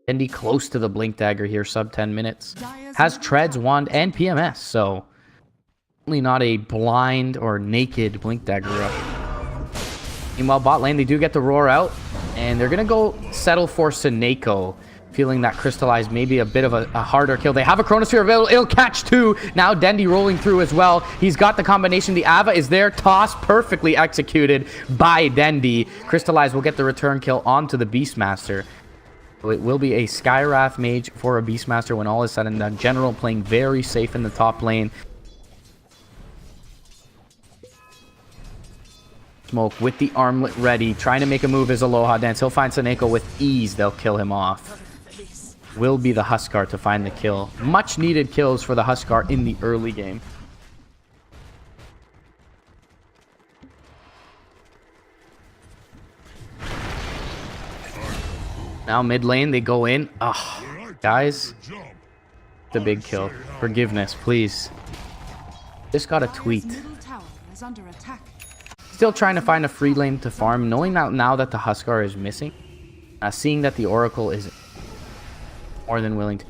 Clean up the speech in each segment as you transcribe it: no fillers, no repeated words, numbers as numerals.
Dendy close to the Blink Dagger here, sub 10 minutes. Has Treads, Wand, and PMS, so certainly not a blind or naked Blink Dagger rush. Meanwhile, bot lane, they do get the Roar out, and they're going to go settle for Seneko, feeling that Crystallize may be a bit of a harder kill. They have a Chronosphere available. It'll catch two. Now Dendy rolling through as well. He's got the combination. The Ava is there. Toss perfectly executed by Dendy. Crystallize will get the return kill onto the Beastmaster. So it will be a Skywrath Mage for a Beastmaster when all is said and done. General playing very safe in the top lane. Smoke with the armlet ready. Trying to make a move is Aloha Dance. He'll find Seneko with ease. They'll kill him off. Will be the Huskar to find the kill. Much needed kills for the Huskar in the early game. Now mid lane, they go in. Ugh, guys, the big kill. Forgiveness, please. Just got a tweet. Still trying to find a free lane to farm, knowing that now that the Huskar is missing. Seeing that the Oracle is more than willing to.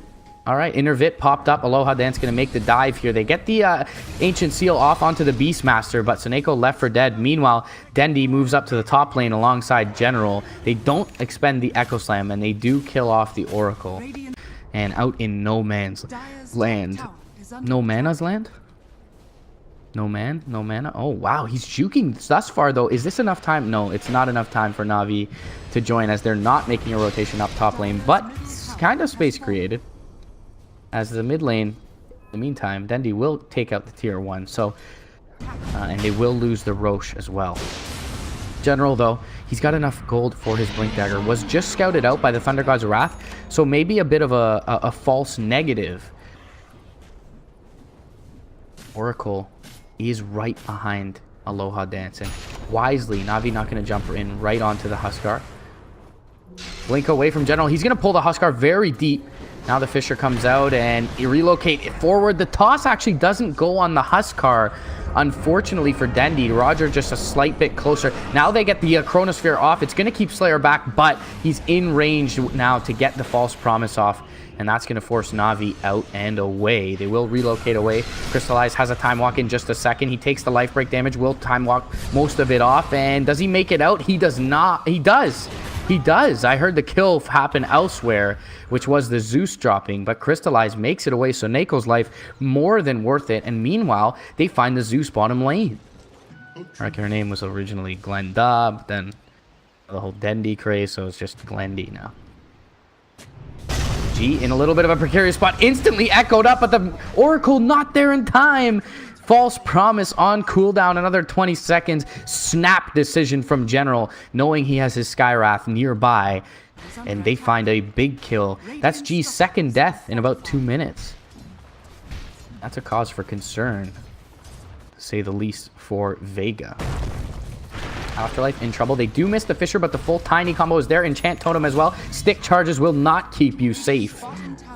All right, Intervit popped up. Aloha Dance going to make the dive here. They get the Ancient Seal off onto the Beastmaster, but Seneko left for dead. Meanwhile, Dendy moves up to the top lane alongside General. They don't expend the Echo Slam, and they do kill off the Oracle. And out in No Man's Land. No Mana's Land? No man? No mana? Oh, wow. He's juking thus far, though. Is this enough time? No, it's not enough time for NaVi to join, as they're not making a rotation up top lane, but it's kind of space created. As the mid lane, in the meantime, Dendy will take out the tier 1. So, and they will lose the Roche as well. General, though, he's got enough gold for his Blink Dagger. Was just scouted out by the Thunder God's Wrath. So maybe a bit of a false negative. Oracle is right behind Aloha Dance. And wisely, NaVi not going to jump in right onto the Huskar. Blink away from General. He's going to pull the Huskar very deep. Now the Fisher comes out and you relocate it forward. The toss actually doesn't go on the Huskar. Unfortunately for Dendy, Roger just a slight bit closer. Now they get the Chronosphere off. It's going to keep Slayer back, but he's in range now to get the False Promise off. And that's going to force NaVi out and away. They will relocate away. Crystallize has a time walk in just a second. He takes the life break damage, will time walk most of it off. And does he make it out? He does not. He does. He does. I heard the kill happen elsewhere, which was the Zeus dropping, but Crystallize makes it away. So Neko's life more than worth it. And meanwhile, they find the Zeus bottom lane. Her name was originally Glenda, but then the whole Dendy craze, so it's just Glendy now. G in a little bit of a precarious spot, instantly echoed up, but the Oracle not there in time. False Promise on cooldown, another 20 seconds. Snap decision from General, knowing he has his Skywrath nearby. And they find a big kill. That's G's second death in about 2 minutes. That's a cause for concern, to say the least, for Vega. Afterlife in trouble. They do miss the Fisher, but the full Tiny combo is there. Enchant Totem as well. Stick charges will not keep you safe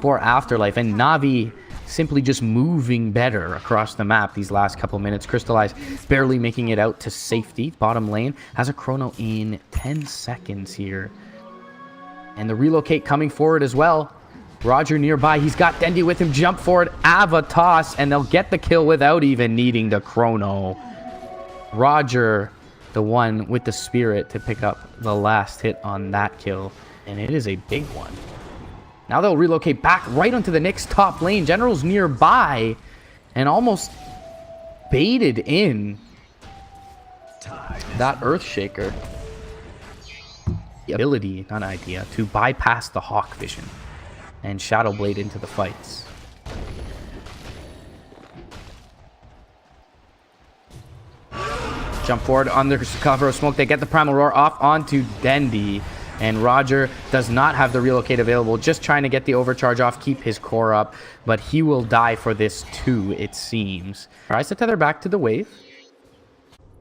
for Afterlife. And NaVi simply just moving better across the map these last couple minutes. Crystallize barely making it out to safety. Bottom lane has a chrono in 10 seconds here. And the relocate coming forward as well. Roger nearby. He's got Dendy with him. Jump forward. Ava toss. And they'll get the kill without even needing the chrono. Roger, the one with the spirit to pick up the last hit on that kill. And it is a big one. Now they'll relocate back right onto the next top lane. General's nearby and almost baited in that Earthshaker. The ability, not idea, to bypass the Hawk Vision and Shadow Blade into the fights. Jump forward under cover of smoke. They get the Primal Roar off onto Dendy. And Roger does not have the relocate available. Just trying to get the overcharge off, keep his core up. But he will die for this too, it seems. Tries to tether back to the wave.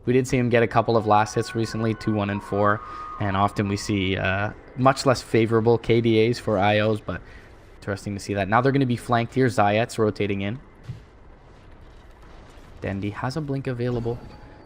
We did see him get a couple of last hits recently, 2, 1, and 4. And often we see much less favorable KDAs for IOs, but interesting to see that. Now they're going to be flanked here. Zayat's rotating in. Dendy has a blink available.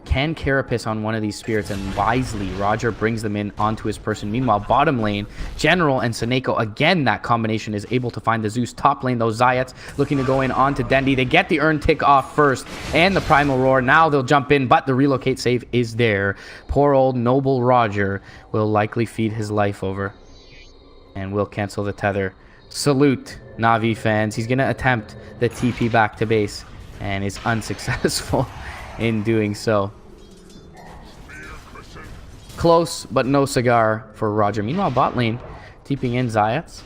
can carapace on one of these spirits, and wisely Roger brings them in onto his person. Meanwhile, bottom lane, General and Seneko, again, that combination is able to find the Zeus. Top lane, those Zayats looking to go in onto Dendi. They get the Urn Tick off first and the Primal Roar. Now they'll jump in, but the relocate save is there. Poor old noble Roger will likely feed his life over and will cancel the tether. Salute, NaVi fans. He's going to attempt the TP back to base and is unsuccessful in doing so. Close, but no cigar for Roger. Meanwhile, bot lane, TPing in Zayats.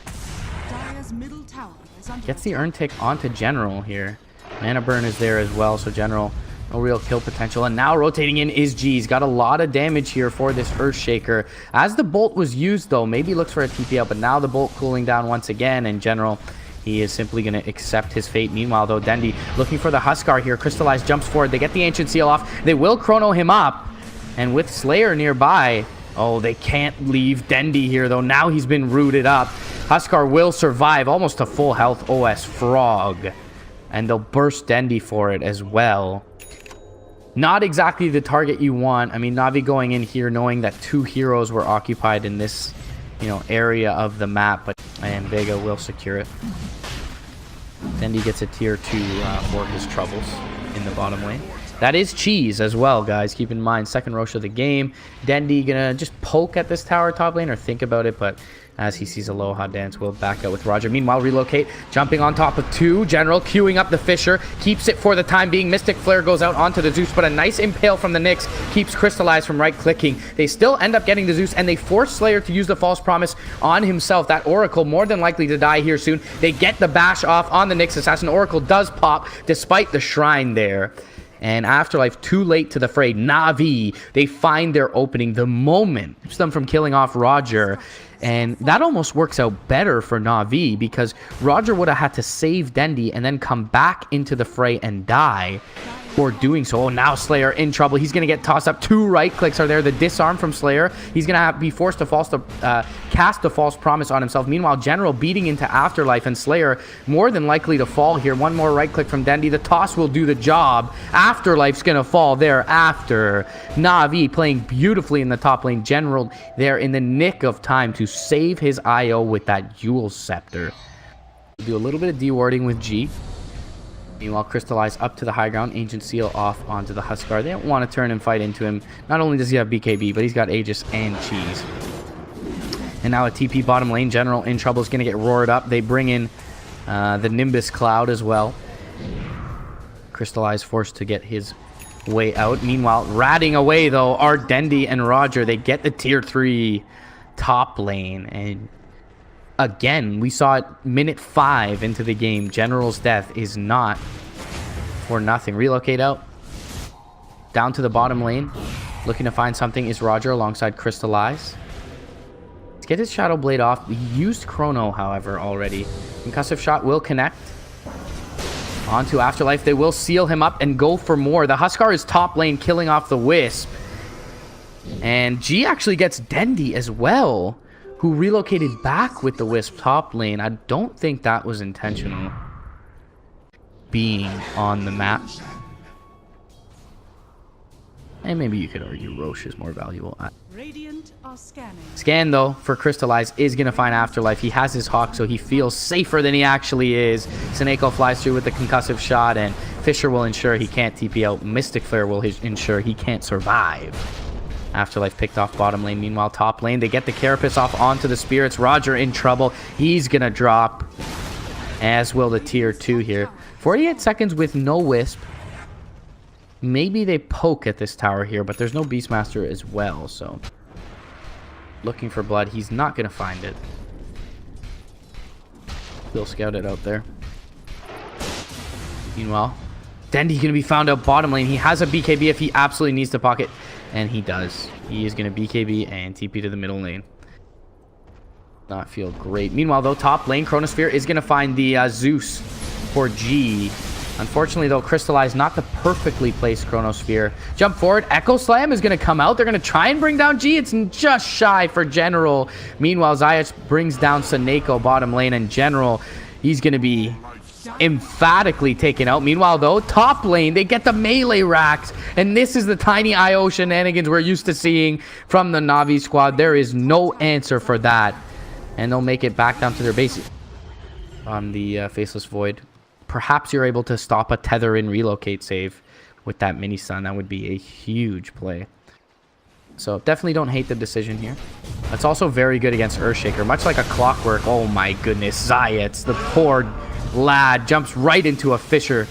Gets the Urn Tick onto General here. Mana burn is there as well, so General, no real kill potential. And now rotating in is G. He's got a lot of damage here for this Earthshaker. As the Bolt was used, though, maybe looks for a TP out, but now the Bolt cooling down once again, and General, he is simply going to accept his fate. Meanwhile, though, Dendi looking for the Huskar here. Crystallized jumps forward. They get the Ancient Seal off. They will chrono him up. And with Slayer nearby, oh, they can't leave Dendi here, though. Now he's been rooted up. Huskar will survive. Almost to full health OS Frog. And they'll burst Dendi for it as well. Not exactly the target you want. I mean, NaVi going in here knowing that 2 heroes were occupied in this, area of the map. And Vega will secure it. Dendi gets a tier 2 for his troubles in the bottom lane. That is cheese as well, guys. Keep in mind, second Rosh of the game. Dendi gonna just poke at this tower top lane or think about it, but as he sees Aloha Dance, will back out with Roger. Meanwhile, relocate, jumping on top of 2. General queuing up the Fisher, keeps it for the time being. Mystic Flare goes out onto the Zeus, but a nice impale from the Nyx keeps Crystallized from right-clicking. They still end up getting the Zeus, and they force Slayer to use the False Promise on himself. That Oracle more than likely to die here soon. They get the bash off on the Nyx Assassin. Oracle does pop, despite the Shrine there. And Afterlife, too late to the fray. NaVi, they find their opening the moment. Keeps them from killing off Roger. And that almost works out better for NaVi, because Roger would have had to save Dendi and then come back into the fray and die for doing so. Oh, now Slayer in trouble. He's going to get tossed up. 2 right clicks are there. The disarm from Slayer. He's going to be forced to cast a False Promise on himself. Meanwhile, General beating into Afterlife, and Slayer more than likely to fall here. 1 more right click from Dendi. The toss will do the job. Afterlife's going to fall there after. NaVi playing beautifully in the top lane. General there in the nick of time to save his IO with that Yule Scepter. Do a little bit of dewarding with G. Meanwhile, Crystallize up to the high ground. Ancient Seal off onto the Huskar. They don't want to turn and fight into him. Not only does he have BKB, but he's got Aegis and Cheese. And now a TP bottom lane. General in trouble is going to get roared up. They bring in the Nimbus Cloud as well. Crystallize forced to get his way out. Meanwhile, ratting away, though, are Dendi and Roger. They get the tier 3 top lane. And again, we saw it minute 5 into the game. General's death is not for nothing. Relocate out. Down to the bottom lane. Looking to find something is Roger alongside Crystallize. Let's get his Shadow Blade off. He used Chrono, however, already. Concussive Shot will connect. Onto Afterlife. They will seal him up and go for more. The Huskar is top lane, killing off the Wisp. And G actually gets Dendi as well, who relocated back with the Wisp top lane. I don't think that was intentional, being on the map. And maybe you could argue Roche is more valuable. Radiant are scanning. Scan, though, for Crystallize is going to find Afterlife. He has his Hawk, so he feels safer than he actually is. Seneko flies through with the Concussive Shot, and Fisher will ensure he can't TP out. Mystic Flare will ensure he can't survive. Afterlife picked off bottom lane. Meanwhile, top lane, they get the Carapace off onto the Spirits. Roger in trouble. He's going to drop, as will the tier 2 here. 48 seconds with no Wisp. Maybe they poke at this tower here, but there's no Beastmaster as well, so looking for blood. He's not going to find it. He'll scout it out there. Meanwhile, Dendi's going to be found out bottom lane. He has a BKB if he absolutely needs to pocket, and he does. He is going to BKB and TP to the middle lane. Not feel great. Meanwhile, though, top lane, Chronosphere is going to find the Zeus for G. Unfortunately, though, Crystallize not the perfectly placed Chronosphere. Jump forward. Echo Slam is going to come out. They're going to try and bring down G. It's just shy for General. Meanwhile, Zayas brings down Seneko bottom lane, and General, he's going to be emphatically taken out. Meanwhile, though, top lane, they get the melee racks. And this is the tiny IO shenanigans we're used to seeing from the NaVi squad. There is no answer for that. And they'll make it back down to their base on the Faceless Void. Perhaps you're able to stop a tether in relocate save with that mini stun. That would be a huge play. So definitely don't hate the decision here. That's also very good against Earthshaker. Much like a Clockwork. Oh my goodness. Zayats, the poor lad, jumps right into a fissure.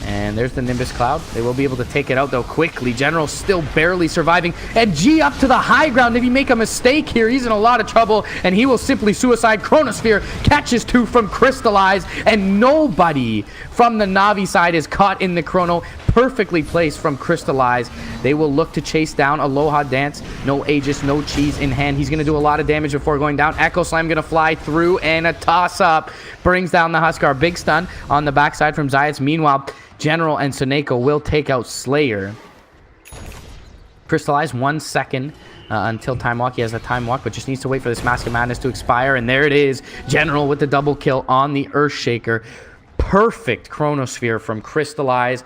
And there's the Nimbus Cloud. They will be able to take it out, though, quickly. General still barely surviving. And G up to the high ground. Did he make a mistake here? He's in a lot of trouble, and he will simply suicide. Chronosphere catches two from Crystallize, and nobody from the NaVi side is caught in the Chrono. Perfectly placed from Crystallize. They will look to chase down Aloha Dance. No Aegis, no cheese in hand. He's going to do a lot of damage before going down. Echo Slam going to fly through, and a toss-up brings down the Huskar. Big stun on the backside from Zayats. Meanwhile, General and Soneko will take out Slayer. Crystallize 1 second until Time Walk. He has a Time Walk, but just needs to wait for this Mask of Madness to expire. And there it is. General with the double kill on the Earthshaker. Perfect Chronosphere from Crystallize.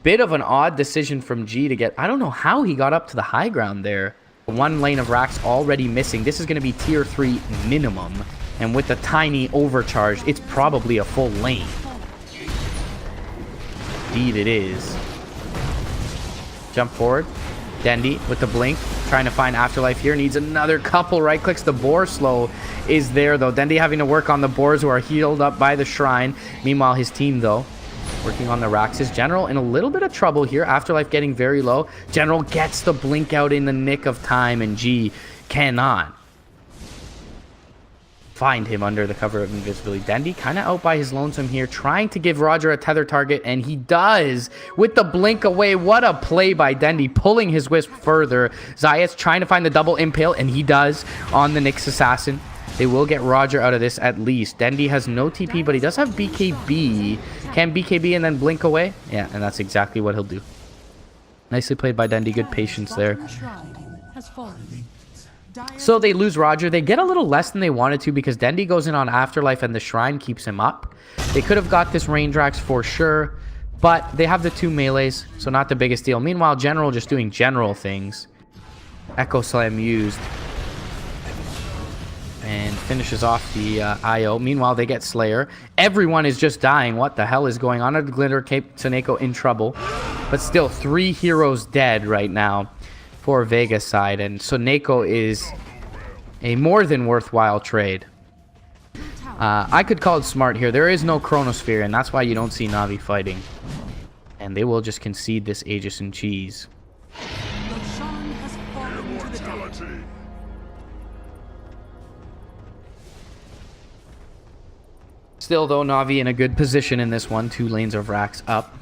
Bit of an odd decision from G to get... I don't know how he got up to the high ground there. One lane of racks already missing. This is going to be tier 3 minimum. And with the tiny overcharge, it's probably a full lane. Indeed it is. Jump forward. Dendy with the blink. Trying to find Afterlife here. Needs another couple right clicks. The boar slow is there, though. Dendy having to work on the boars who are healed up by the shrine. Meanwhile, his team, though, working on the racks. His General in a little bit of trouble here. Afterlife getting very low. General gets the blink out in the nick of time, and G cannot find him under the cover of invisibility. Dendy kind of out by his lonesome here, trying to give Roger a tether target, and he does with the blink away. What a play by Dendy, pulling his wisp further. Zayas trying to find the double impale, and he does on the Nyx Assassin. They will get Roger out of this at least. Dendy has no TP, but he does have BKB. Can BKB and then blink away? Yeah, and that's exactly what he'll do. Nicely played by Dendy. Good patience there. So they lose Roger. They get a little less than they wanted to because Dendy goes in on Afterlife and the Shrine keeps him up. They could have got this range racks for sure, but they have the 2 melees, so not the biggest deal. Meanwhile, General just doing general things. Echo Slam used. And finishes off the IO. Meanwhile, they get Slayer. Everyone is just dying. What the hell is going on? At Glitter Cape, Soneko in trouble. But still, 3 heroes dead right now for Vega's side, and Soneko is a more than worthwhile trade. I could call it smart here. There is no Chronosphere, and that's why you don't see NaVi fighting. And they will just concede this Aegis and cheese. Still, though, NaVi in a good position in this one. 2 lanes of racks up.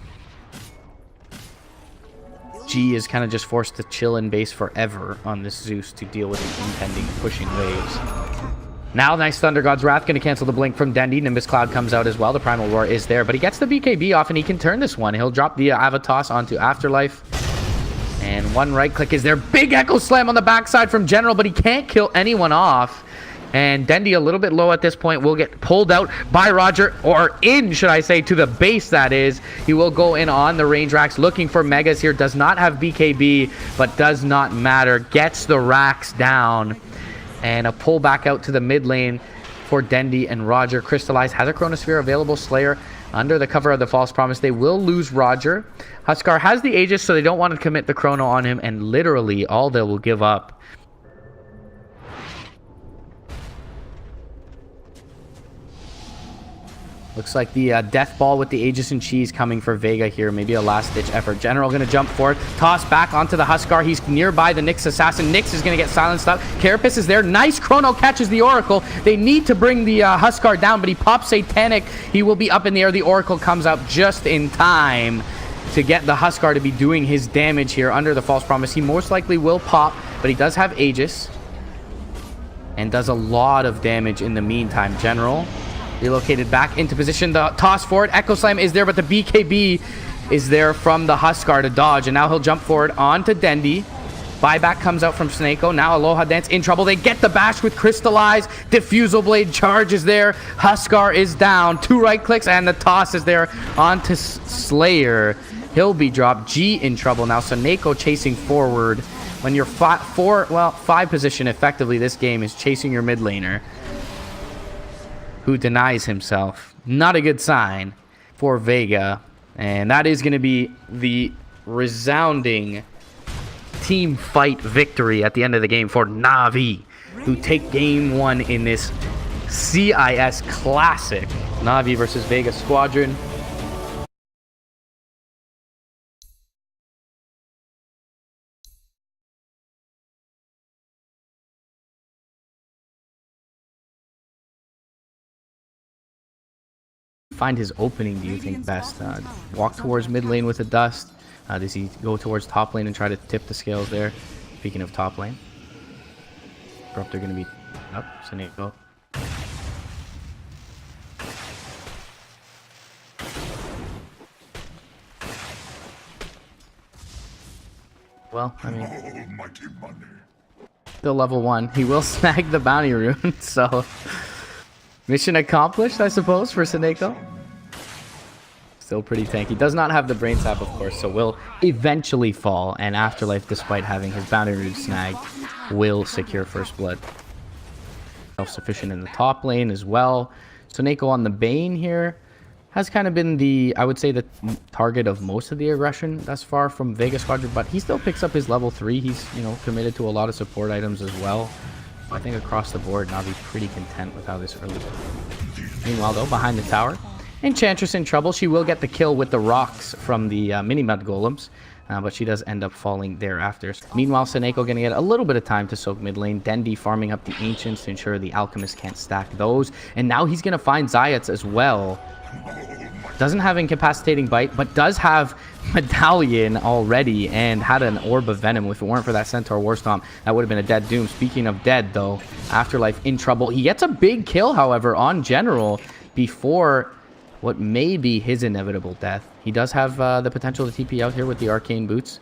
G is kind of just forced to chill in base forever on this Zeus to deal with the impending pushing waves. Now, nice Thunder God's Wrath going to cancel the blink from Dendy. Nimbus Cloud comes out as well. The Primal Roar is there, but he gets the BKB off and he can turn this one. He'll drop the Avatos onto Afterlife. And 1 right click is there. Big Echo Slam on the backside from General, but he can't kill anyone off. And Dendy a little bit low at this point will get pulled out by Roger, or in, should I say, to the base, that is. He will go in on the range racks looking for Megas here. Does not have BKB, but does not matter. Gets the racks down. And a pull back out to the mid lane for Dendy and Roger. Crystallize has a Chronosphere available. Slayer under the cover of the False Promise. They will lose Roger. Huskar has the Aegis, so they don't want to commit the Chrono on him. And literally all they will give up. Looks like the death ball with the Aegis and cheese coming for Vega here. Maybe a last-ditch effort. General going to jump forward. Toss back onto the Huskar. He's nearby the Nyx Assassin. Nyx is going to get silenced up. Carapace is there. Nice Chrono catches the Oracle. They need to bring the Huskar down, but he pops Satanic. He will be up in the air. The Oracle comes out just in time to get the Huskar to be doing his damage here under the False Promise. He most likely will pop, but he does have Aegis and does a lot of damage in the meantime. General relocated back into position. The toss forward. Echo Slam is there, but the BKB is there from the Huskar to dodge. And now he'll jump forward onto Dendy. Buyback comes out from Snako. Now Aloha Dance in trouble. They get the bash with Crystallize. Diffusal Blade charges there. Huskar is down. 2 right clicks and the toss is there onto Slayer. He'll be dropped. G in trouble now. Snako chasing forward. When you're 5 position effectively, this game is chasing your mid laner, who denies himself. Not a good sign for Vega. And that is going to be the resounding team fight victory at the end of the game for NaVi, who take game 1 in this CIS Classic. NaVi versus Vega Squadron. Find his opening, do you think, best? Walk towards mid lane with a dust? Does he go towards top lane and try to tip the scales there? Speaking of top lane. They're going to be up. Snako. Well, I mean, still level 1. He will snag the bounty rune, so mission accomplished, I suppose, for Snako. Still pretty tanky. Does not have the brain sap, of course, so will eventually fall. And Afterlife, despite having his bounty rune snagged, will secure first blood. Self-sufficient in the top lane as well. Snako on the Bane here has kind of been the, I would say, the target of most of the aggression thus far from Vega Squadron, but he still picks up his level 3. He's, you know, committed to a lot of support items as well. I think across the board, NaVi pretty content with how this early. Meanwhile, though, behind the tower, Enchantress in trouble. She will get the kill with the rocks from the mini-mud golems, but she does end up falling thereafter. Meanwhile, Snako going to get a little bit of time to soak mid lane. Dendi farming up the Ancients to ensure the Alchemist can't stack those. And now he's going to find Zayats as well. Doesn't have Incapacitating Bite, but does have Medallion already and had an Orb of Venom. If it weren't for that Centaur Warstomp, that would have been a dead doom. Speaking of dead, though, Afterlife in trouble. He gets a big kill, however, on General before what may be his inevitable death. He does have the potential to TP out here with the Arcane Boots.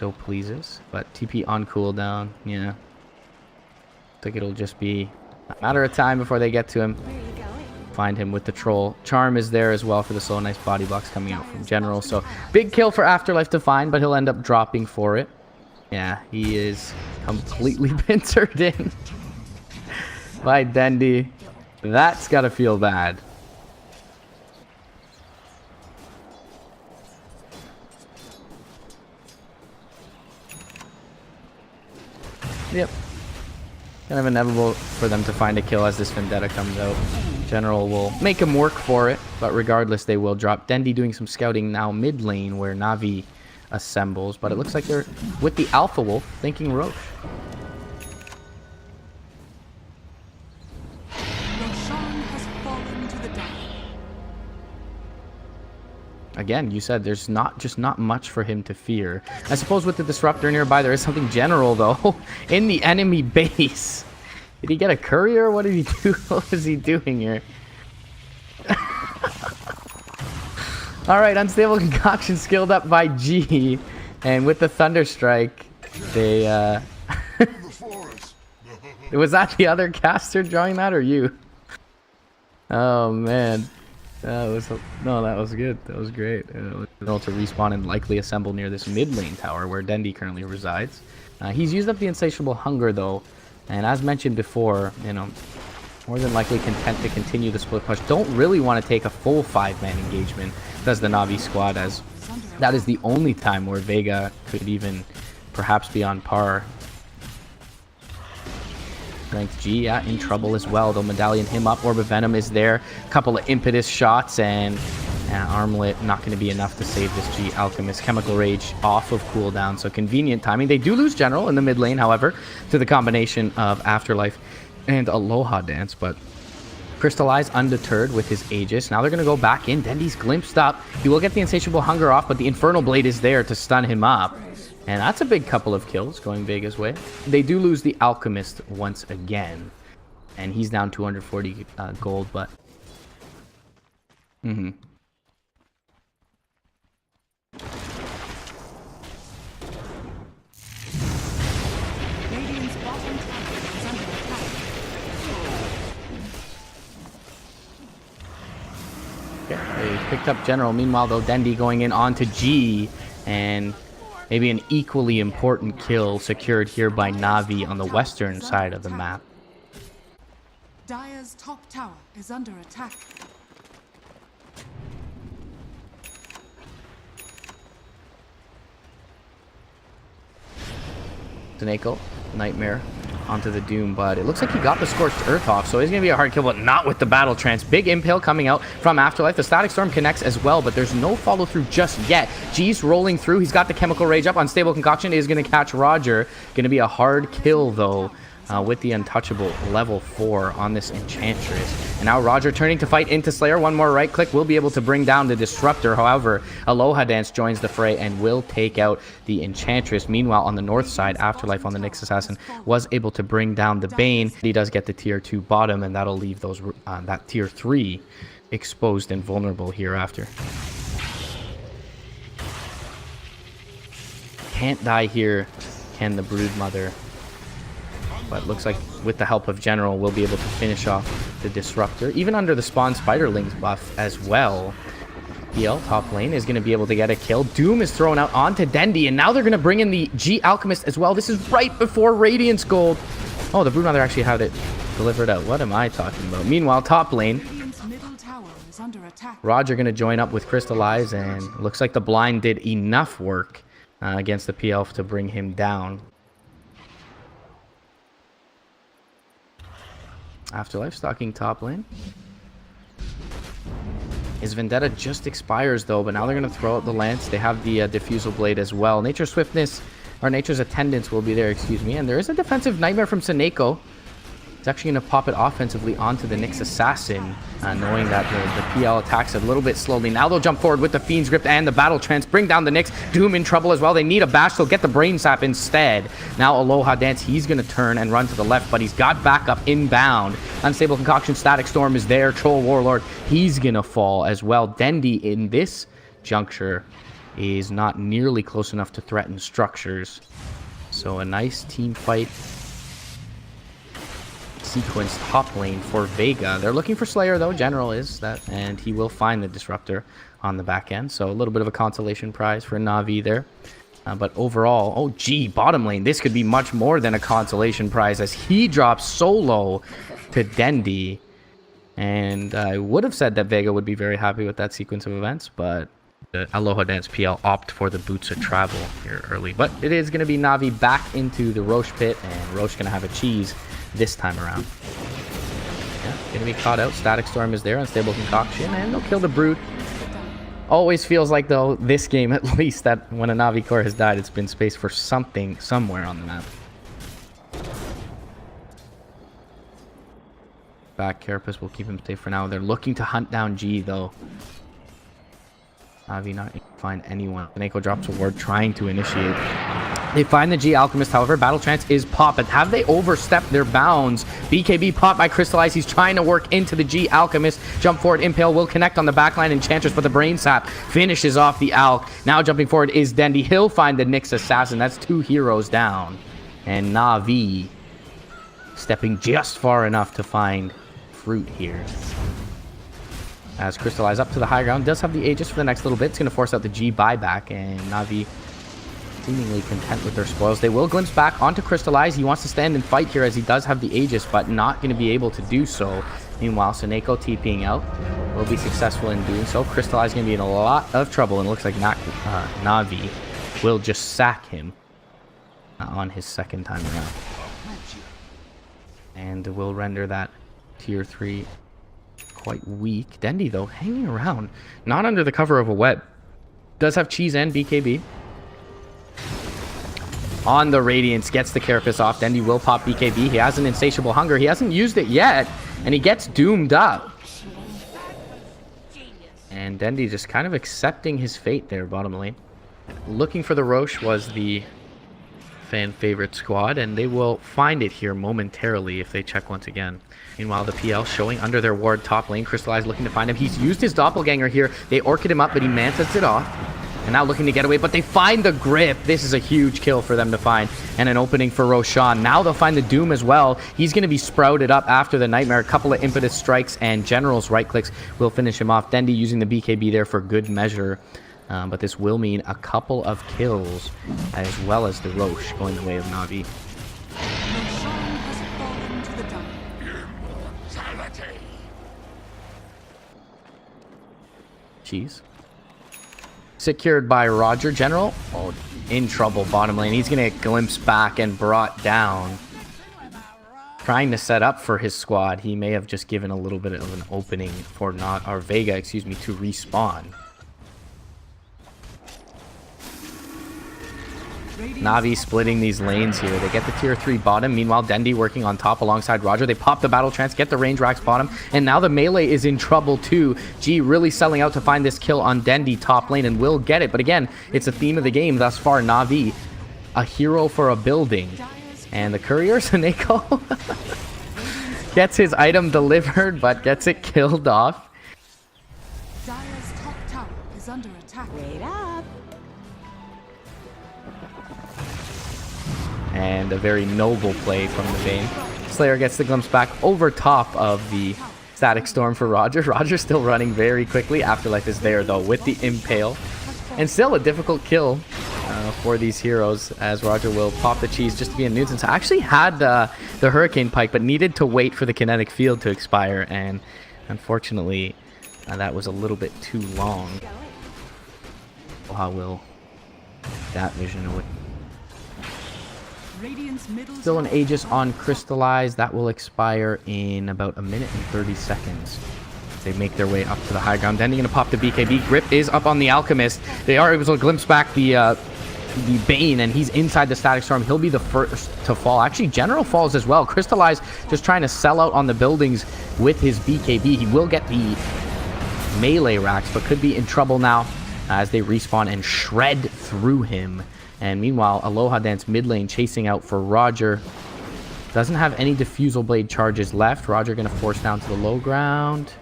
So pleases, but TP on cooldown, yeah. I think it'll just be a matter of time before they get to him. Find him with the Troll. Charm is there as well for the slow. Nice body blocks coming out from General. So big kill for Afterlife to find, but he'll end up dropping for it. Yeah, he is completely pincered in by Dendi. That's got to feel bad. Yep. Kind of inevitable for them to find a kill as this Vendetta comes out. General will make him work for it, but regardless, they will drop. Dendi doing some scouting now mid lane where NaVi assembles, but it looks like they're with the Alpha Wolf thinking Roche. Again, you said there's not much for him to fear. I suppose with the Disruptor nearby, there is something General, though, in the enemy base. Did he get a courier? What did he do? What was he doing here? Alright, Unstable Concoction skilled up by G. And with the Thunderstrike, they, was that the other caster drawing that, or you? Oh, man. That was good. That was great. To respawn and likely assemble near this mid lane tower where Dendi currently resides. He's used up the Insatiable Hunger, though. And as mentioned before, you know, more than likely content to continue the split push. Don't really want to take a full 5-man engagement, does the NaVi squad, as that is the only time where Vega could even perhaps be on par. Strength G, yeah, in trouble as well, though. Medallion him up. Orb of Venom is there. A couple of Impetus shots, and Armlet not going to be enough to save this G Alchemist. Chemical Rage off of cooldown, so convenient timing. They do lose General in the mid lane, however, to the combination of Afterlife and Aloha Dance, but Crystallize undeterred with his Aegis. Now they're going to go back in. Dendi's glimpsed up. He will get the Insatiable Hunger off, but the Infernal Blade is there to stun him up. And that's a big couple of kills going Vega's way. They do lose the Alchemist once again. And he's down 240 gold, but... Okay, they picked up General. Meanwhile, though, Dendi going in onto G, and maybe an equally important kill secured here by NaVi on the western side of the map. Dire's top tower is under attack. Snako, Nightmare onto the Doom, but it looks like he got the Scorched Earth off, so it's going to be a hard kill, but not with the Battle Trance. Big Impale coming out from Afterlife. The Static Storm connects as well, but there's no follow-through just yet. G's rolling through. He's got the Chemical Rage up. Unstable Concoction is going to catch Roger. Going to be a hard kill, though, with the Untouchable level 4 on this Enchantress. And now Roger turning to fight into Slayer. One more right click will be able to bring down the Disruptor. However, Aloha Dance joins the fray and will take out the Enchantress. Meanwhile, on the north side, Afterlife on the Nyx Assassin was able to bring down the Bane. He does get the tier 2 bottom, and that'll leave those that tier 3 exposed and vulnerable hereafter. Can't die here, can the Broodmother. But looks like with the help of General, we'll be able to finish off the Disruptor. Even under the Spawn Spiderlings buff as well. PL, top lane, is going to be able to get a kill. Doom is thrown out onto Dendi, and now they're going to bring in the G Alchemist as well. This is right before Radiance Gold. Oh, the Broodmother actually had it delivered out. What am I talking about? Meanwhile, top lane, Roger going to join up with Crystallize, and looks like the Blind did enough work against the PL to bring him down. Afterlife stalking top lane. His Vendetta just expires though, but now they're going to throw out the Lance. They have the Diffusal Blade as well. Nature's Swiftness, or Nature's Attendance will be there, excuse me. And there is a defensive Nightmare from Snako. It's actually going to pop it offensively onto the Nyx Assassin, knowing that the PL attacks a little bit slowly. Now they'll jump forward with the Fiend's Grip and the Battle Trance, bring down the Nyx. Doom in trouble as well. They need a bash, they'll get the Brain Sap instead. Now Aloha Dance, he's going to turn and run to the left, but he's got backup inbound. Unstable Concoction, Static Storm is there. Troll Warlord, he's going to fall as well. Dendi in this juncture is not nearly close enough to threaten structures. So a nice team fight sequence top lane for Vega. They're looking for Slayer though, General is that, and he will find the Disruptor on the back end. So a little bit of a consolation prize for NaVi there. But overall, oh gee, bottom lane, this could be much more than a consolation prize as he drops solo to Dendi. And I would have said that Vega would be very happy with that sequence of events, but the Aloha Dance PL opt for the Boots of Travel here early. But it is going to be NaVi back into the Roche pit, and Roche going to have a cheese this time around. Yeah, going to be caught out. Static Storm is there, Unstable Concoction, and they'll kill the Brood. Always feels like, though, this game at least, that when a NaVi core has died, it's been space for something somewhere on the map. Back Carapace will keep him safe for now. They're looking to hunt down G, though. NaVi not able to find anyone. Snako drops a ward trying to initiate. They find the G Alchemist, however, Battle Trance is popped. But have they overstepped their bounds? BKB popped by Crystallize. He's trying to work into the G Alchemist. Jump forward, Impale will connect on the backline. Enchantress, but the Brain Sap finishes off the Alch. Now jumping forward is Dendi. He'll find the Nyx Assassin. That's 2 heroes down. And NaVi stepping just far enough to find fruit here. As Crystallize up to the high ground, does have the Aegis for the next little bit. It's going to force out the G buyback, and NaVi seemingly content with their spoils. They will glimpse back onto Crystallize. He wants to stand and fight here as he does have the Aegis, but not going to be able to do so. Meanwhile, Snako TPing out will be successful in doing so. Crystallize going to be in a lot of trouble, and it looks like NaVi will just sack him on his second time around. And will render that tier 3 quite weak. Dendi, though, hanging around, not under the cover of a web. Does have Cheese and BKB. On the Radiance, gets the Carapace off. Dendi will pop BKB. He has an Insatiable Hunger. He hasn't used it yet, and he gets doomed up. And Dendi just kind of accepting his fate there, bottom lane. Looking for the Roche was the fan favorite squad, and they will find it here momentarily if they check once again. Meanwhile, the PL showing under their ward top lane. Crystallize looking to find him. He's used his doppelganger here. They orchid him up, but he mantas it off. And now looking to get away, but they find the grip. This is a huge kill for them to find. And an opening for Roshan. Now they'll find the Doom as well. He's going to be sprouted up after the Nightmare. A couple of impetus strikes and General's right clicks will finish him off. Dendi using the BKB there for good measure. But this will mean a couple of kills as well as the Roche going the way of NaVi. Roshan has fallen to the dump. Jeez. Secured by Roger. General, oh, in trouble bottom lane. He's going to get glimpsed back and brought down. Trying to set up for his squad. He may have just given a little bit of an opening for Vega, excuse me, to respawn. NaVi splitting these lanes here. They get the tier 3 bottom. Meanwhile, Dendi working on top alongside Roger. They pop the battle trance, get the range racks bottom. And now the melee is in trouble too. G really selling out to find this kill on Dendi top lane and will get it. But again, it's a theme of the game thus far. NaVi, a hero for a building. And the courier, Saneko, gets his item delivered, but gets it killed off. Dire's top tower is under attack. Wait up. And a very noble play from the Bane. Slayer gets the glimpse back over top of the Static Storm for Roger. Roger still running very quickly. Afterlife is there though with the Impale. And still a difficult kill for these heroes as Roger will pop the cheese just to be a nuisance. I actually had the Hurricane Pike but needed to wait for the kinetic field to expire, and unfortunately that was a little bit too long. How will that vision away? Still an Aegis on Crystallize. That will expire in about 1 minute and 30 seconds. They make their way up to the high ground. Then they're going to pop the BKB. Grip is up on the Alchemist. They are able to glimpse back the Bane, and he's inside the Static Storm. He'll be the first to fall. Actually, General falls as well. Crystallize just trying to sell out on the buildings with his BKB. He will get the melee racks, but could be in trouble now as they respawn and shred through him. And meanwhile, Aloha Dance mid lane chasing out for Roger. Doesn't have any Diffusal Blade charges left. Roger going to force down to the low ground.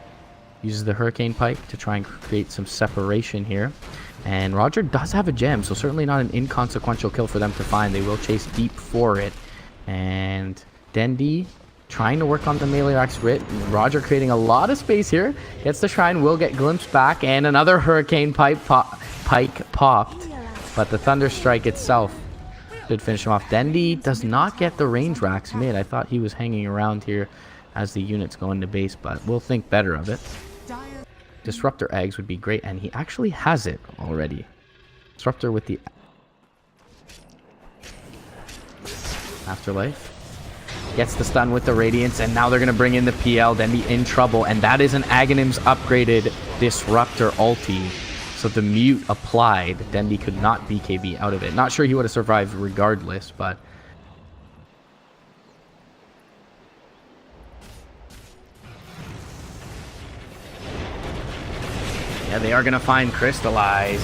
Uses the Hurricane Pike to try and create some separation here. And Roger does have a gem, so certainly not an inconsequential kill for them to find. They will chase deep for it. And Dendi trying to work on the melee racks. Roger creating a lot of space here. Gets the shrine, will get glimpsed back. And another Hurricane Pike popped. But the Thunder Strike itself should finish him off. Dendi does not get the range racks mid. I thought he was hanging around here as the units go into base, but we'll think better of it. Disruptor eggs would be great, and he actually has it already. Disruptor with the Afterlife. Gets the stun with the Radiance, and now they're going to bring in the PL. Dendi in trouble, and that is an Aghanim's upgraded Disruptor ulti. So the mute applied. Dendi could not BKB out of it. Not sure he would have survived regardless, but yeah, they are going to find Crystallize.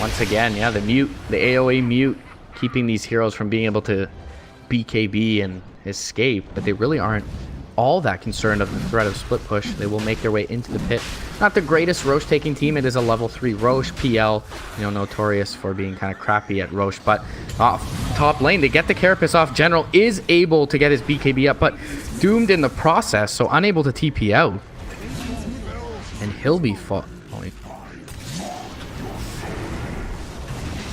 Once again, yeah, the mute, the AoE mute, keeping these heroes from being able to BKB and escape, but they really aren't all that concerned of the threat of split push. They will make their way into the pit. Not the greatest Roche taking team. It is a level 3 Roche. PL, notorious for being kind of crappy at Roche. But off top lane, they get the Carapace off. General is able to get his BKB up, but doomed in the process, so unable to TP out. And he'll be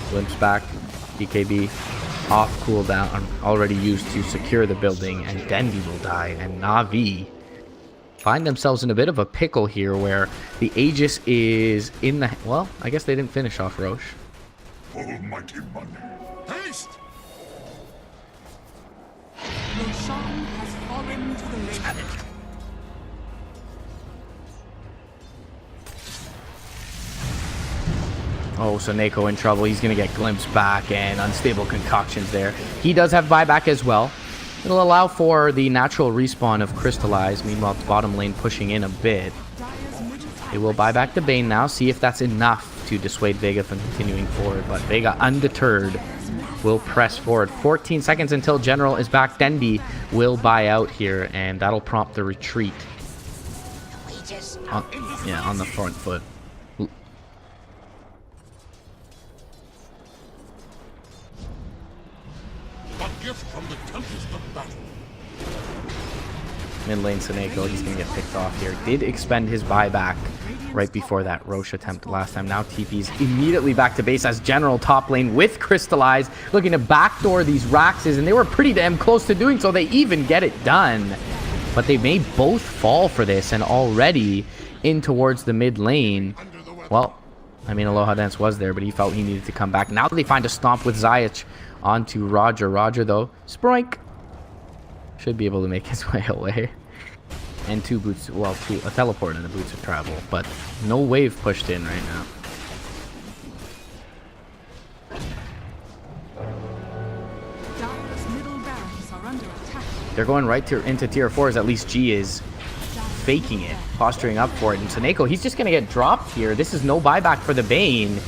glimpse back, BKB off cooldown, already used to secure the building, and Dendi will die. And NaVi find themselves in a bit of a pickle here, where the Aegis is in the... Well, I guess they didn't finish off Roche. Almighty money. Haste! Roshan has fallen to the lane. Oh, so Neko in trouble. He's going to get glimpsed back, and unstable concoctions there. He does have buyback as well. It'll allow for the natural respawn of Crystallize. Meanwhile, the bottom lane pushing in a bit. They will buy back the Bane now, see if that's enough to dissuade Vega from continuing forward. But Vega, undeterred, will press forward. 14 seconds until General is back. Dendi will buy out here, and that'll prompt the retreat. On the front foot. A gift from the tempest of battle. Mid lane Seneko, he's going to get picked off here. Did expend his buyback right before that Roche attempt last time. Now TP's immediately back to base as General top lane with Crystallize, looking to backdoor these Raxes, and they were pretty damn close to doing so. They even get it done. But they may both fall for this, and already in towards the mid lane. Well, I mean, Aloha Dance was there, but he felt he needed to come back. Now they find a stomp with Zayac onto Roger. Roger, though, Sproink should be able to make his way away. And two boots, well, a teleport and the boots of travel, but no wave pushed in right now. Dire's middle barracks are under attack. They're going right into tier 4s. At least G is faking it, posturing up for it. And Seneko, he's just going to get dropped here. This is no buyback for the Bane.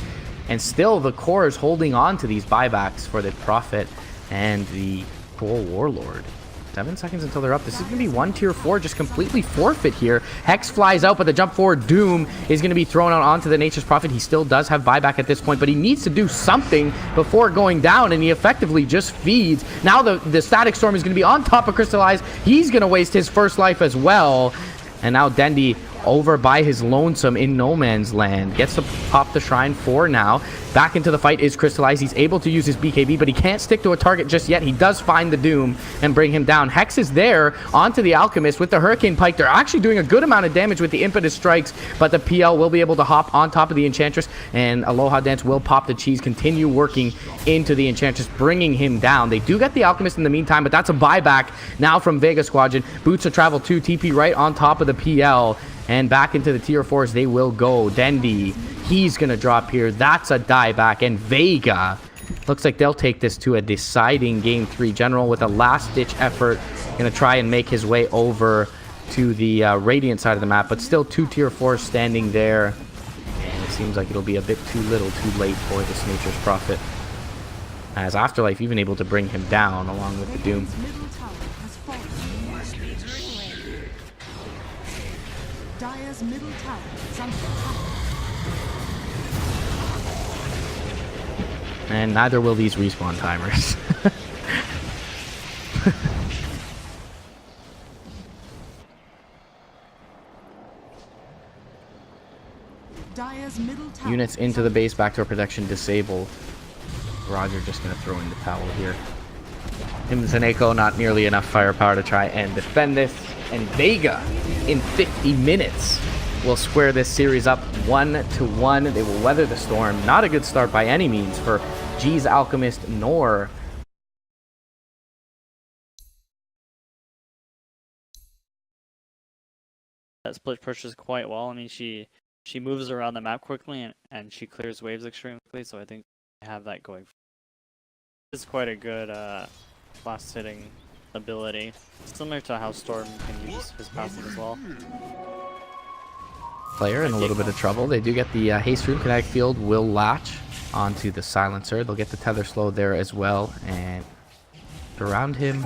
And still the core is holding on to these buybacks for the Prophet and the Troll Warlord. 7 seconds until they're up. This is going to be one tier 4 just completely forfeit here. Hex flies out, but the jump forward Doom is going to be thrown out onto the Nature's Prophet. He still does have buyback at this point, but he needs to do something before going down, and he effectively just feeds. Now the Static Storm is going to be on top of Crystallize. He's going to waste his first life as well. And now Dendi over by his lonesome in no man's land. Gets to pop the Shrine 4 now. Back into the fight is Crystallize. He's able to use his BKB, but he can't stick to a target just yet. He does find the Doom and bring him down. Hex is there onto the Alchemist with the Hurricane Pike. They're actually doing a good amount of damage with the Impetus Strikes, but the PL will be able to hop on top of the Enchantress, and Aloha Dance will pop the cheese, continue working into the Enchantress, bringing him down. They do get the Alchemist in the meantime, but that's a buyback now from Vega Squadron. Boots of Travel 2, TP right on top of the PL. And back into the tier 4s they will go. Dendi, he's going to drop here. That's a dieback. And Vega, looks like they'll take this to a deciding game 3. General with a last-ditch effort, going to try and make his way over to the Radiant side of the map. But still 2 tier 4s standing there. And it seems like it'll be a bit too little, too late for this Nature's Prophet, as Afterlife even able to bring him down along with the Doom. Dire's middle tower is under attack. And neither will these respawn timers. Dire's middle tower Units into the base, backdoor protection disabled. Roger just going to throw in the towel here. Him and Seneko, not nearly enough firepower to try and defend this. And Vega, in 50 minutes, will square this series up 1-1. They will weather the storm. Not a good start by any means for G's Alchemist, nor that split pushes quite well. I mean, she moves around the map quickly and she clears waves extremely quickly, so I think I have that going. It's quite a good last hitting ability, similar to how Storm can use his passive as well. Player in a little bit of trouble. They do get the haste rune. Kinetic field will latch onto the silencer. They'll get the tether slow there as well, and around him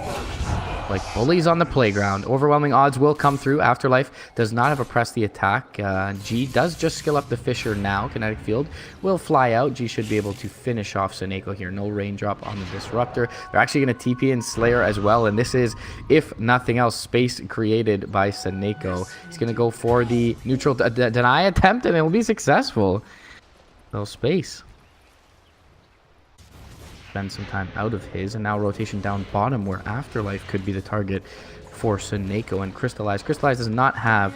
like bullies on the playground. Overwhelming odds will come through. Afterlife does not have a press the attack. G does just skill up the Fisher now. Kinetic field will fly out. G should be able to finish off Seneko here. No raindrop on the Disruptor. They're actually going to TP in Slayer as well, and this is, if nothing else, space created by Seneko. He's going to go for the neutral deny attempt, and it will be successful. No space. Spend some time out of his, and now rotation down bottom where Afterlife could be the target for Seneko and Crystallize. Crystallize does not have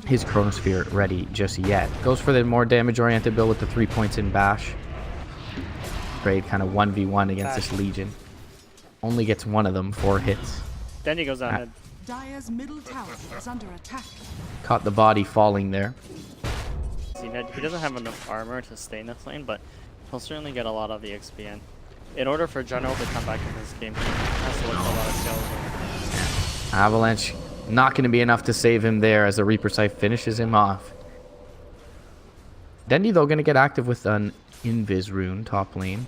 his Chronosphere ready just yet. Goes for the more damage-oriented build with the 3 points in Bash. Trade kind of 1v1 against this Legion. Only gets one of them, 4 hits. Then he goes ahead. Dire's middle tower is under attack. Caught the body falling there. See, he doesn't have enough armor to stay in this lane, but he'll certainly get a lot of the XP in order for General to come back in this game. He has to look for a lot of skills. Avalanche not going to be enough to save him there as the Reaper Scythe finishes him off. Dendi, though, going to get active with an Invis rune top lane.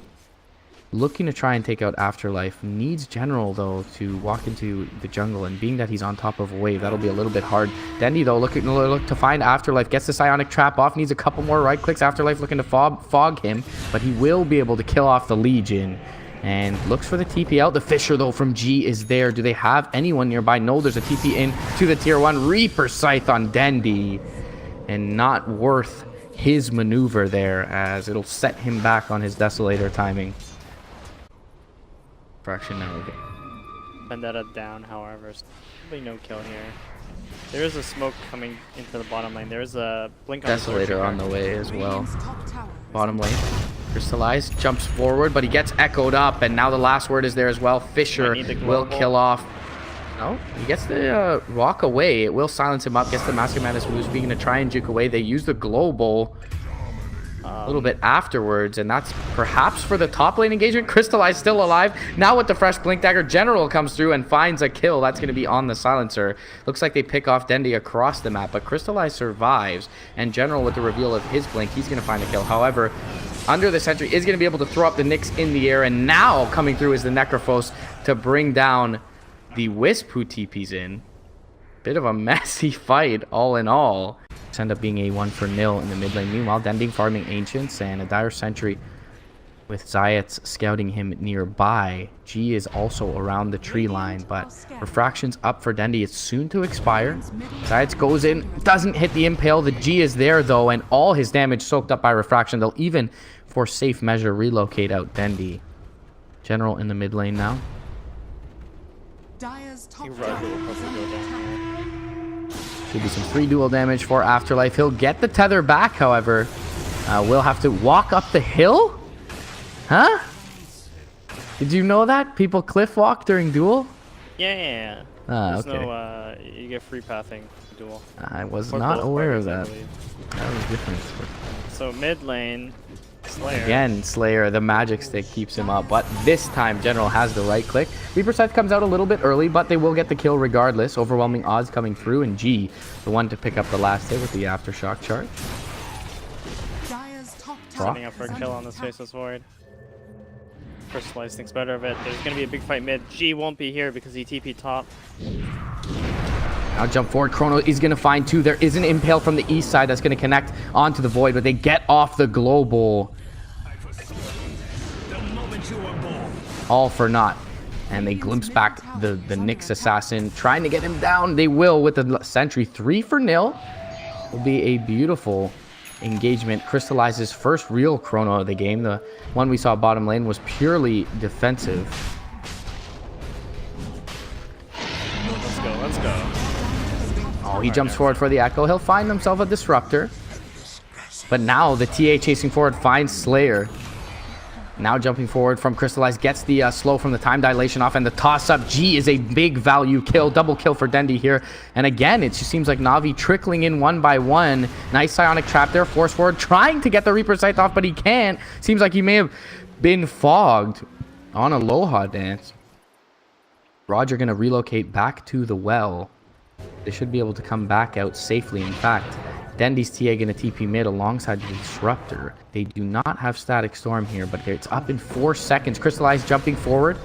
Looking to try and take out Afterlife. Needs General, though, to walk into the jungle, and being that he's on top of a wave, that'll be a little bit hard. Dendi, though, look to find Afterlife. Gets the Psionic Trap off. Needs a couple more right clicks. Afterlife looking to fog him, but he will be able to kill off the Legion. And looks for the TP out. The Fisher, though, from G is there. Do they have anyone nearby? No, there's a TP in to the tier 1. Reaper Scythe on Dendy. And not worth his maneuver there, as it'll set him back on his Desolator timing. Fraction now. Okay. Vendetta down, however. Probably no kill here. There is a smoke coming into the bottom lane. There's a blink on Desolator on the way as well. Radiant's top tower is Bottom under lane. Crystallized jumps forward, but he gets echoed up, and now the last word is there as well. Fisher Might need the will global. kill off. No, he gets the walk away. It will silence him up. Gets the Master Madness moves, being to try and juke away. They use the global a little bit afterwards, and that's perhaps for the top lane engagement. Crystallized still alive. Now with the fresh Blink Dagger, General comes through and finds a kill. That's going to be on the silencer. Looks like they pick off Dendy across the map, but Crystallized survives, and General with the reveal of his Blink, he's going to find a kill. However, under the sentry is going to be able to throw up the Nyx in the air, and now coming through is the Necrophos to bring down the Wisp who TP's in. Bit of a messy fight all in all. It's end up being a 1-0 in the mid lane. Meanwhile, Dendy farming Ancients and a Dire Sentry with Zayats scouting him nearby. G is also around the tree line, but Refraction's up for Dendy. It's soon to expire. Zayats goes in, doesn't hit the Impale. The G is there though, and all his damage soaked up by Refraction. They'll even, for safe measure, relocate out Dendy. General in the mid lane now. Dire's top Roger tower will is probably under go attack. Should be some free dual damage for Afterlife. He'll get the tether back, however. Will have to walk up the hill? Huh? Did you know that? People cliff walk during duel? Yeah. Ah, There's okay. no, you get free pathing duel. I was For not both aware of parties, I that. believe. That was different. So mid lane, Slayer. Again, Slayer, the magic stick keeps him up, but this time General has the right click. Reaper Scythe comes out a little bit early, but they will get the kill regardless. Overwhelming odds coming through, and G, the one to pick up the last hit with the Aftershock charge. Dire's top tower Setting up for is a kill under on this attack. Faceless Void. Crystallized thinks better of it. There's going to be a big fight mid. G won't be here because he TP top. Now jump forward. Chrono is going to find two. There is an Impale from the east side that's going to connect onto the Void, but they get off the global. All for naught. And they glimpse back the Nyx assassin, trying to get him down. They will with the sentry. 3-0. Will be a beautiful engagement. Crystallizes first real Chrono of the game. The one we saw bottom lane was purely defensive. Let's go. Oh, he jumps forward for the Echo. He'll find himself a Disruptor. But now the TA chasing forward finds Slayer. Now jumping forward from Crystallized, gets the slow from the time dilation off, and the toss up. G is a big value kill. Double kill for Dendy here. And again, it just seems like Navi trickling in one by one. Nice Psionic Trap there. Force forward, trying to get the Reaper Scythe off, but he can't. Seems like he may have been fogged on Aloha Dance. Roger going to relocate back to the well. They should be able to come back out safely. In fact, Dendy's TA going to TP mid alongside the Disruptor. They do not have Static Storm here, but it's up in 4 seconds. Crystallized jumping forward.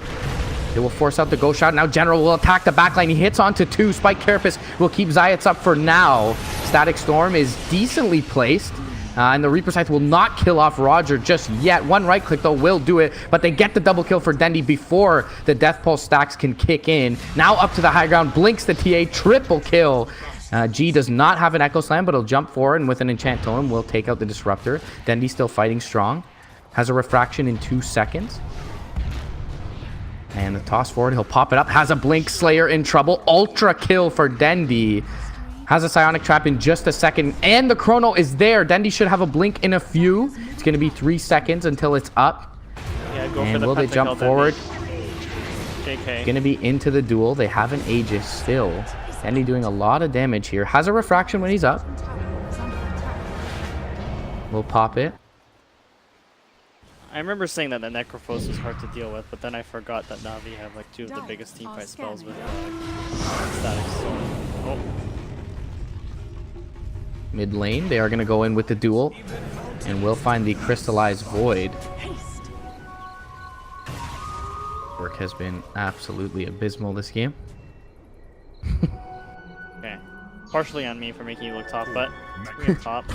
They will force out the Ghost Shot. Now General will attack the backline. He hits onto 2. Spike Carapace will keep Zayats up for now. Static Storm is decently placed. And the Reaper Scythe will not kill off Roger just yet. One right click, though, will do it. But they get the double kill for Dendy before the Death Pulse stacks can kick in. Now up to the high ground. Blinks the TA. Triple kill. G does not have an Echo Slam, but he'll jump forward, and with an Enchant Totem will take out the Disruptor. Dendy still fighting strong. Has a Refraction in 2 seconds. And the toss forward, he'll pop it up. Has a Blink. Slayer in trouble. Ultra kill for Dendy. Has a Psionic Trap in just a second. And the Chrono is there. Dendy should have a Blink in a few. It's going to be 3 seconds until it's up. Yeah, go And for the will they pentakill, jump forward? JK. Going to be into the duel. They have an Aegis still. Dendy doing a lot of damage here. Has a Refraction when he's up. We'll pop it. I remember saying that the Necrophos was hard to deal with, but then I forgot that NaVi have like 2 of the biggest teamfight spells with Static Storm. Oh. Mid lane, they are going to go in with the duel. And we'll find the Crystallized Void. Work has been absolutely abysmal this game. Okay. Partially on me for making you look top, but we're top.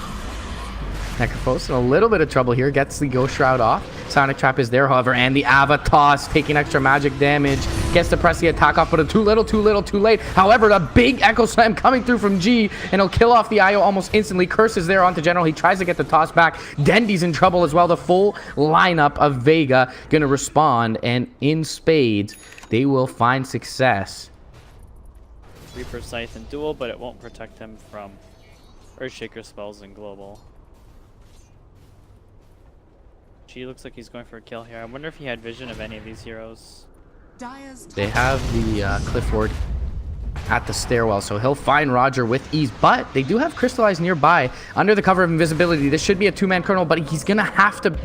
Necrophos in a little bit of trouble here. Gets the Ghost Shroud off. Sonic Trap is there, however, and the Ava toss taking extra magic damage. Gets to press the attack off, but too little, too late. However, the big Echo Slam coming through from G, and he'll kill off the IO almost instantly. Curses there onto General. He tries to get the toss back. Dendy's in trouble as well. The full lineup of Vega gonna respond, and in spades, they will find success. Reaper Scythe and Duel, but it won't protect him from Earthshaker spells in Global. G looks like he's going for a kill here. I wonder if he had vision of any of these heroes. They have the Cliff Ward at the stairwell, so he'll find Roger with ease, but they do have Crystallize nearby under the cover of invisibility. This should be a two-man chrono, but he's gonna have to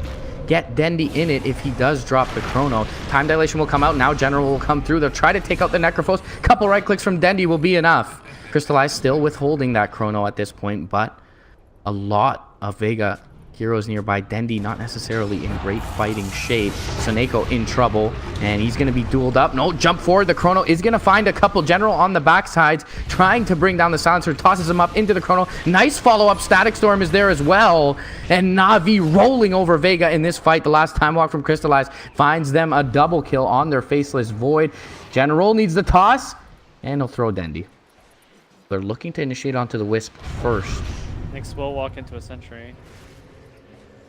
get Dendy in it if he does drop the chrono. Time dilation will come out. Now General will come through. They'll try to take out the Necrophos. Couple right clicks from Dendy will be enough. Crystallize still withholding that chrono at this point, but a lot of Vega heroes nearby. Dendy not necessarily in great fighting shape. Soneko in trouble, and he's going to be dueled up. No, jump forward. The chrono is going to find a couple. General on the backsides, trying to bring down the silencer, tosses him up into the chrono. Nice follow-up. Static Storm is there as well, and NaVi rolling over Vega in this fight. The last time walk from Crystallize finds them a double kill on their Faceless Void. General needs the toss, and he'll throw Dendy. They're looking to initiate onto the Wisp first. Nyx will walk into a Sentry.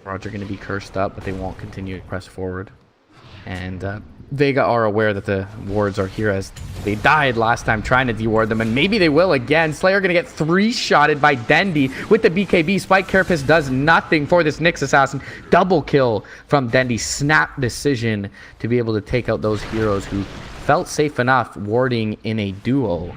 Roger going to be cursed up, but they won't continue to press forward. And Vega are aware that the wards are here, as they died last time trying to deward them, and maybe they will again. Slayer going to get three-shotted by Dendy with the BKB. Spike Carapace does nothing for this Nyx Assassin. Double kill from Dendy. Snap decision to be able to take out those heroes who felt safe enough warding in a duo.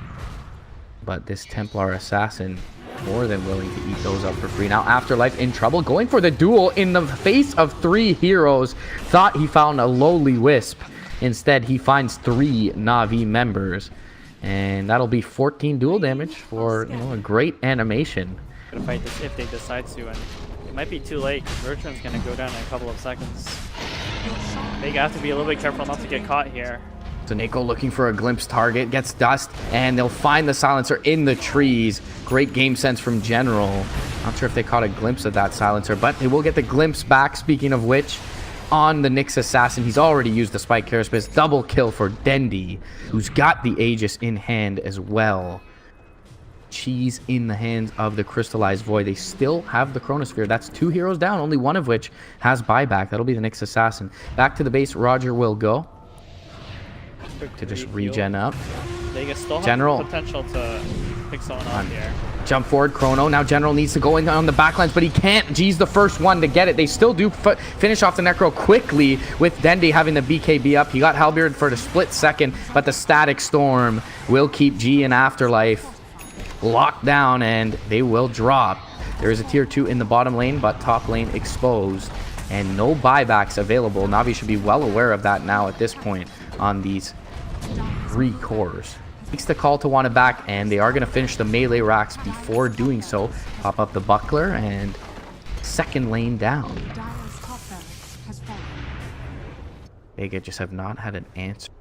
But this Templar Assassin more than willing to eat those up for free. Now Afterlife in trouble, going for the duel in the face of three heroes. Thought he found a lowly Wisp. Instead, he finds three NaVi members, and that'll be 14 duel damage for, you know, a great animation. Gonna fight this if they decide to, and it might be too late because Bertrand's gonna go down in a couple of seconds. They have to be a little bit careful not to get caught here. Soneko looking for a glimpse target, gets dust, and they'll find the silencer in the trees. Great game sense from General. Not sure if they caught a glimpse of that silencer, but they will get the glimpse back, speaking of which, on the Nyx Assassin. He's already used the Spike Carapace. Double kill for Dendy, who's got the Aegis in hand as well. Cheese in the hands of the Crystallized Void. They still have the Chronosphere. That's two heroes down, only one of which has buyback. That'll be the Nyx Assassin. Back to the base, Roger will go to just regen up. They still have General potential to pick someone off here. Jump forward, Chrono. Now General needs to go in on the backlines, but he can't. G's the first one to get it. They still do finish off the Necro quickly with Dendy having the BKB up. He got Halberd for the split second, but the Static Storm will keep G and Afterlife locked down, and they will drop. There is a tier 2 in the bottom lane, but top lane exposed, and no buybacks available. NaVi should be well aware of that now at this point on these three cores. Takes the call to want it back, and they are going to finish the melee racks before doing so. Pop up the buckler, and second lane down. Vega just have not had an answer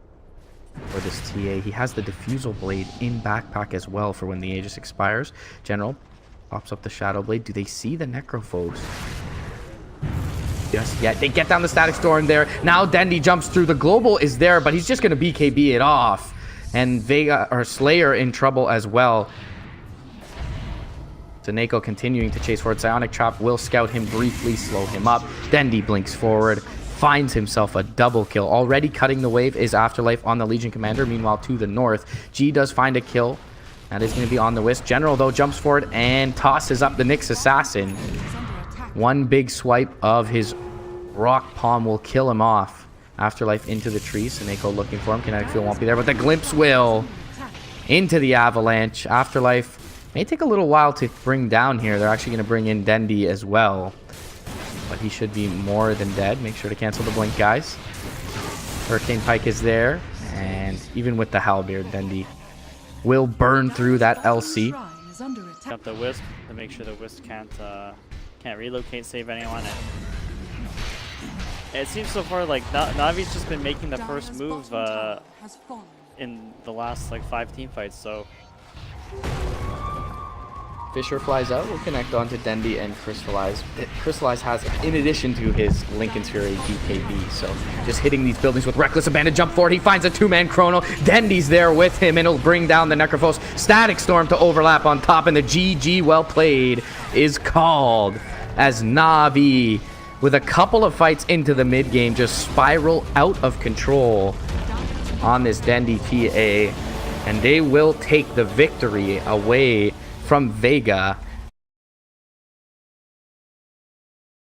for this TA. He has the Diffusal Blade in backpack as well for when the Aegis expires. General pops up the Shadow Blade. Do they see the Necrophos? Just yet. They get down the Static Storm there. Now Dendy jumps through. The Global is there, but he's just going to BKB it off. And Vega, or Slayer, in trouble as well. Soneko continuing to chase forward. Psionic Trap will scout him briefly, slow him up. Dendy blinks forward, finds himself a double kill. Already cutting the wave is Afterlife on the Legion Commander. Meanwhile, to the north, G does find a kill. That is going to be on the Wisp. General, though, jumps forward and tosses up the Nyx Assassin. One big swipe of his Rock Palm will kill him off. Afterlife into the trees. Soneko looking for him. Kinetic Field won't be there, but the Glimpse will. Into the Avalanche. Afterlife may take a little while to bring down here. They're actually going to bring in Dendy as well, but he should be more than dead. Make sure to cancel the blink, guys. Hurricane Pike is there, and even with the Halberd, Dendy will burn through that LC. Got the Wisp to make sure the Wisp can't relocate, save anyone. And it seems so far like NaVi's just been making the first move in the last like 5 team fights, so Fisher flies out. We'll connect onto Dendy and Crystallize. Crystallize has, in addition to his Lincoln's Fury, DKB. So just hitting these buildings with reckless abandon. Jump forward. He finds a two-man chrono. Dendy's there with him, and it'll bring down the Necrophos. Static Storm to overlap on top, and the GG well played is called as NaVi, with a couple of fights into the mid game, just spiral out of control on this Dendy TA, and they will take the victory away from Vega.